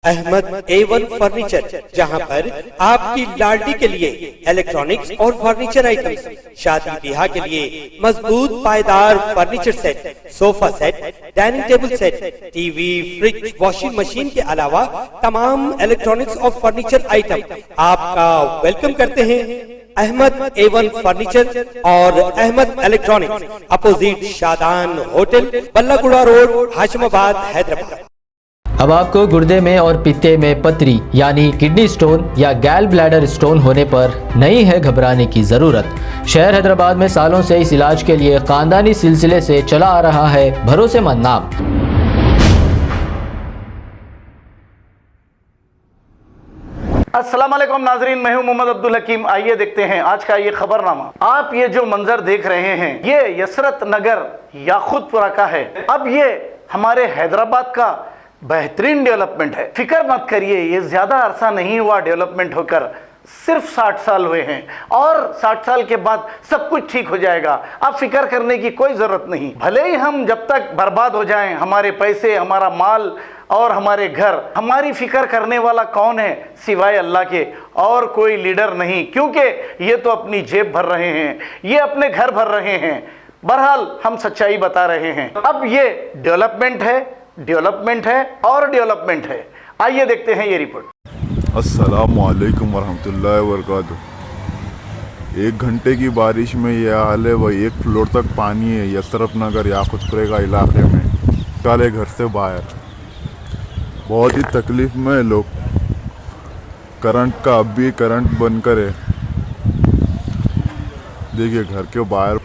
Ahmad A1 furniture, जहां पर आपकी लाडली के लिए इलेक्ट्रॉनिक्स और फर्नीचर आइटम्स, शादी ब्याह के लिए मजबूत पायदार furniture set, sofa set, dining table set, TV, fridge, washing machine के अलावा तमाम इलेक्ट्रॉनिक्स और फर्नीचर आइटम आपका वेलकम करते हैं। अहमद A1 फर्नीचर और Ahmed electronics, opposite Shadan hotel, Ballaguda road, Hashimabad, Hyderabad. अब आपको गुर्दे में और पित्ते में पथरी यानी किडनी स्टोन या गैल ब्लैडर स्टोन होने पर नहीं है घबराने की ज़रूरत। शहर हैदराबाद में सालों से इस इलाज के लिए खानदानी सिलसिले से चला आ रहा है भरोसेमंद नाम। अस्सलाम वालेकुम नाजरीन, मैं हूं मोहम्मद अब्दुल हकीम। आइए देखते हैं आज का ये खबरनामा। आप ये जो मंजर देख रहे हैं ये यसरत नगर याखुतपुरा का है। अब ये हमारे हैदराबाद का बेहतरीन डेवलपमेंट है। फिक्र मत करिए, ये ज्यादा अरसा नहीं हुआ डेवलपमेंट होकर, सिर्फ 60 साल हुए हैं और 60 साल के बाद सब कुछ ठीक हो जाएगा। अब फिक्र करने की कोई जरूरत नहीं। भले ही हम जब तक बर्बाद हो जाएं, हमारे पैसे, हमारा माल और हमारे घर, हमारी फिक्र करने वाला कौन है सिवाय अल्लाह के, और कोई लीडर नहीं, क्योंकि ये तो अपनी जेब भर रहे हैं, ये अपने घर भर रहे हैं। बहरहाल हम सच्चाई बता रहे हैं। अब ये डेवलपमेंट है, डेवलपमेंट है और डेवलपमेंट है। आइए देखते हैं ये रिपोर्ट। अस्सलामु अलैकुम वरहमतुल्लाहि वबरकातुहू। 1 घंटे की बारिश में यह हाल है, वही 1 फ्लोर तक पानी है यसरत नगर याकुतपुरे का इलाके में। निकाले घर से बाहर, बहुत ही तकलीफ में है लोग। करंट का अब भी करंट बंद करे, देखिए घर के बाहर।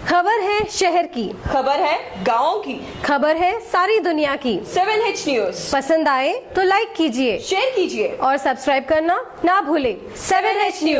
खबर है शहर की, खबर है गाँव की, खबर है सारी दुनिया की। 7H न्यूज पसंद आए तो लाइक कीजिए, शेयर कीजिए और सब्सक्राइब करना ना भूलें। 7H news.